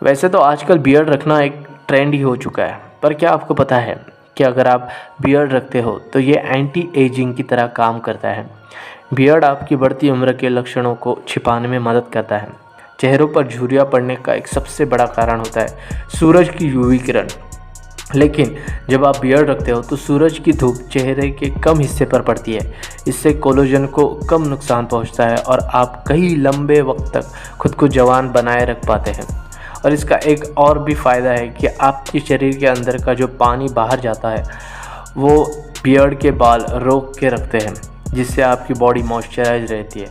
वैसे तो आजकल बियर्ड रखना एक ट्रेंड ही हो चुका है, पर क्या आपको पता है कि अगर आप बियर्ड रखते हो तो ये एंटी एजिंग की तरह काम करता है। बियर्ड आपकी बढ़ती उम्र के लक्षणों को छिपाने में मदद करता है। चेहरों पर झुर्रियाँ पड़ने का एक सबसे बड़ा कारण होता है सूरज की यूवी किरण। लेकिन जब आप बियर्ड रखते हो तो सूरज की धूप चेहरे के कम हिस्से पर पड़ती है। इससे कोलेजन को कम नुकसान पहुंचता है और आप कई लंबे वक्त तक खुद को जवान बनाए रख पाते हैं। और इसका एक और भी फ़ायदा है कि आपके शरीर के अंदर का जो पानी बाहर जाता है वो बियर्ड के बाल रोक के रखते हैं, जिससे आपकी बॉडी मॉइस्चराइज रहती है।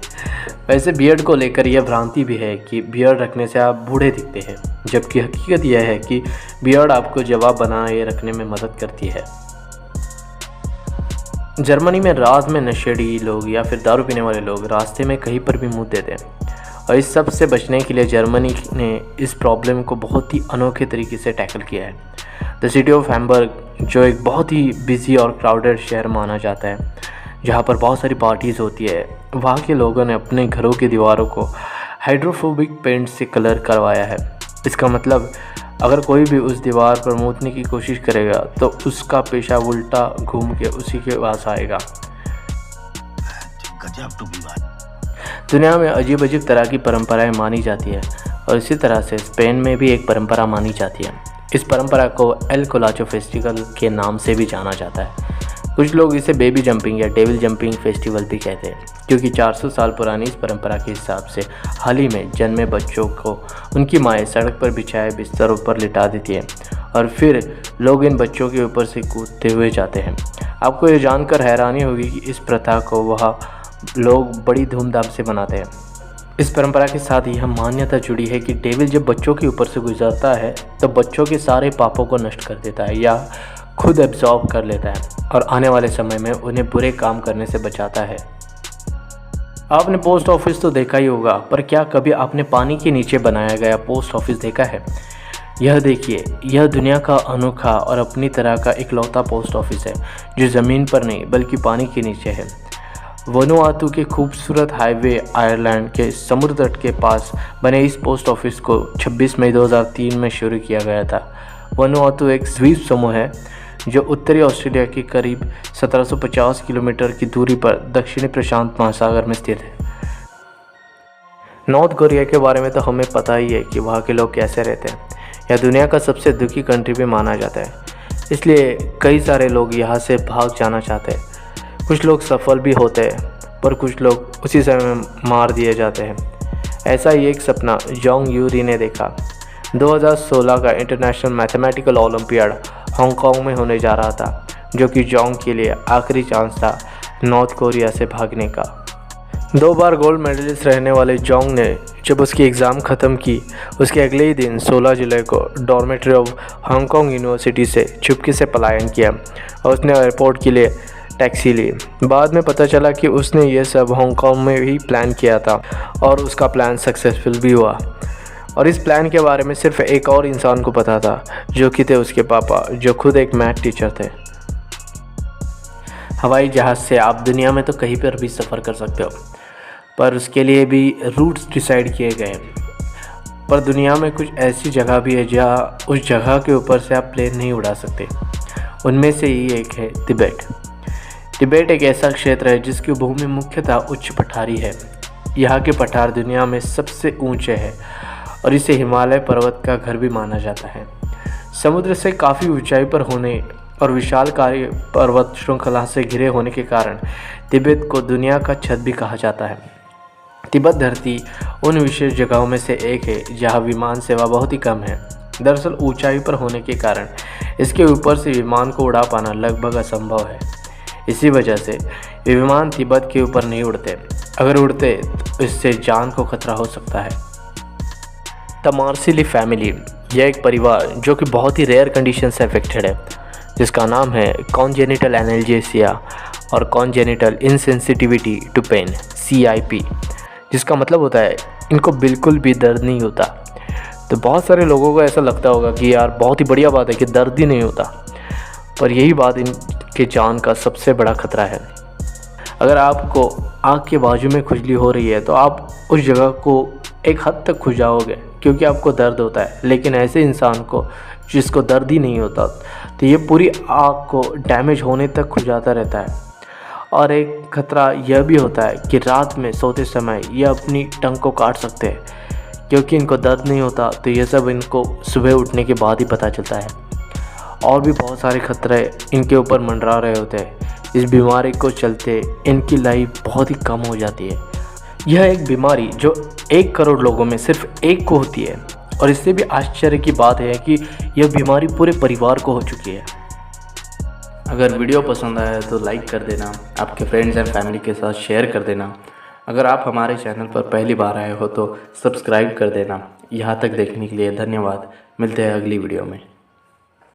वैसे बियर्ड को लेकर यह भ्रांति भी है कि बियर्ड रखने से आप बूढ़े दिखते हैं, जबकि हकीकत यह है कि बियर्ड आपको जवान बनाए रखने में मदद करती है। जर्मनी में रात में नशेड़ी लोग या फिर दारू पीने वाले लोग रास्ते में कहीं पर भी मुँह देते हैं, और इस सब से बचने के लिए जर्मनी ने इस प्रॉब्लम को बहुत ही अनोखे तरीके से टैकल किया है। द सिटी ऑफ हैम्बर्ग, जो एक बहुत ही बिजी और क्राउडेड शहर माना जाता है, जहाँ पर बहुत सारी पार्टीज़ होती है, वहाँ के लोगों ने अपने घरों की दीवारों को हाइड्रोफोबिक पेंट से कलर करवाया है। इसका मतलब अगर कोई भी उस दीवार पर मूतने की कोशिश करेगा तो उसका पेशाब उल्टा घूम के उसी के पास आएगा। दुनिया में अजीब अजीब तरह की परंपराएं मानी जाती है, और इसी तरह से स्पेन में भी एक परंपरा मानी जाती है। इस परंपरा को एल कोलाचो फेस्टिवल के नाम से भी जाना जाता है। कुछ लोग इसे बेबी जंपिंग या डेविल जंपिंग फेस्टिवल भी कहते हैं, क्योंकि 400 साल पुरानी इस परंपरा के हिसाब से हाल ही में जन्मे बच्चों को उनकी माएँ सड़क पर बिछाए बिस्तरों पर लिटा देती हैं और फिर लोग इन बच्चों के ऊपर से कूदते हुए जाते हैं। आपको ये जानकर हैरानी होगी कि इस प्रथा को वह लोग बड़ी धूमधाम से मनाते हैं। इस परंपरा के साथ यह मान्यता जुड़ी है कि डेविल जब बच्चों के ऊपर से गुजरता है तो बच्चों के सारे पापों को नष्ट कर देता है या खुद एब्जॉर्ब कर लेता है और आने वाले समय में उन्हें बुरे काम करने से बचाता है। आपने पोस्ट ऑफिस तो देखा ही होगा, पर क्या कभी आपने पानी के नीचे बनाया गया पोस्ट ऑफिस देखा है? यह देखिए, यह दुनिया का अनोखा और अपनी तरह का इकलौता पोस्ट ऑफिस है जो ज़मीन पर नहीं बल्कि पानी के नीचे है। वनुआतू के खूबसूरत हाईवे आयरलैंड के समुद्र तट के पास बने इस पोस्ट ऑफिस को 26 मई 2003 में शुरू किया गया था। वनुआतू एक द्वीप समूह है जो उत्तरी ऑस्ट्रेलिया के करीब 1750 किलोमीटर की दूरी पर दक्षिणी प्रशांत महासागर में स्थित है। नॉर्थ कोरिया के बारे में तो हमें पता ही है कि वहाँ के लोग कैसे रहते हैं। यह दुनिया का सबसे दुखी कंट्री भी माना जाता है, इसलिए कई सारे लोग यहाँ से भाग जाना चाहते हैं। कुछ लोग सफल भी होते हैं, पर कुछ लोग उसी समय में मार दिए जाते हैं। ऐसा ही एक सपना जोंग यूरी ने देखा। 2016 का इंटरनेशनल मैथमेटिकल ओलंपियाड हांगकांग में होने जा रहा था, जो कि जोंग के लिए आखिरी चांस था नॉर्थ कोरिया से भागने का। 2 बार गोल्ड मेडलिस्ट रहने वाले जोंग ने जब उसकी एग्ज़ाम ख़त्म की, उसके अगले ही दिन 16 जुलाई को डॉर्मेट्री ऑफ हांगकांग यूनिवर्सिटी से चुपके से पलायन किया और उसने एयरपोर्ट के लिए टैक्सी ली। बाद में पता चला कि उसने ये सब हांगकांग में ही प्लान किया था और उसका प्लान सक्सेसफुल भी हुआ। और इस प्लान के बारे में सिर्फ एक और इंसान को पता था, जो कि थे उसके पापा, जो खुद एक मैथ टीचर थे। हवाई जहाज़ से आप दुनिया में तो कहीं पर भी सफ़र कर सकते हो, पर उसके लिए भी रूट्स डिसाइड किए गए हैं। पर दुनिया में कुछ ऐसी जगह भी है जहाँ उस जगह के ऊपर से आप प्लेन नहीं उड़ा सकते। उनमें से ही एक है तिब्बत। तिब्बत एक ऐसा क्षेत्र है जिसकी भूमि मुख्यतः उच्च पठारी है। यहाँ के पठार दुनिया में सबसे ऊंचे हैं और इसे हिमालय पर्वत का घर भी माना जाता है। समुद्र से काफ़ी ऊंचाई पर होने और विशालकाय पर्वत श्रृंखला से घिरे होने के कारण तिब्बत को दुनिया का छत भी कहा जाता है। तिब्बत धरती उन विशेष जगहों में से एक है जहाँ विमान सेवा बहुत ही कम है। दरअसल ऊंचाई पर होने के कारण इसके ऊपर से विमान को उड़ा पाना लगभग असंभव है। इसी वजह से ये विमान तिब्बत के ऊपर नहीं उड़ते। अगर उड़ते तो इससे जान को खतरा हो सकता है। द मार्सिली फैमिली, यह एक परिवार जो कि बहुत ही रेयर कंडीशन से अफेक्टेड है, जिसका नाम है कॉन्जेनिटल एनाल्जेसिया और congenital insensitivity to pain CIP, जिसका मतलब होता है इनको बिल्कुल भी दर्द नहीं होता। तो बहुत सारे लोगों को ऐसा लगता होगा कि यार बहुत ही बढ़िया बात है कि दर्द ही नहीं होता, पर यही बात इनके जान का सबसे बड़ा खतरा है। अगर आपको आँख के बाजू में खुजली हो रही है तो आप उस जगह को एक हद तक खुजाओगे, क्योंकि आपको दर्द होता है, लेकिन ऐसे इंसान को जिसको दर्द ही नहीं होता तो ये पूरी आँख को डैमेज होने तक हो जाता रहता है। और एक ख़तरा यह भी होता है कि रात में सोते समय ये अपनी टंग को काट सकते हैं, क्योंकि इनको दर्द नहीं होता तो ये सब इनको सुबह उठने के बाद ही पता चलता है। और भी बहुत सारे खतरे इनके ऊपर मंडरा रहे होते हैं। इस बीमारी को चलते इनकी लाइफ बहुत ही कम हो जाती है। यह एक बीमारी जो 1 करोड़ लोगों में सिर्फ एक को होती है, और इससे भी आश्चर्य की बात है कि यह बीमारी पूरे परिवार को हो चुकी है। अगर वीडियो पसंद आया तो लाइक कर देना, आपके फ्रेंड्स एंड फैमिली के साथ शेयर कर देना। अगर आप हमारे चैनल पर पहली बार आए हो तो सब्सक्राइब कर देना। यहाँ तक देखने के लिए धन्यवाद। मिलते हैं अगली वीडियो में।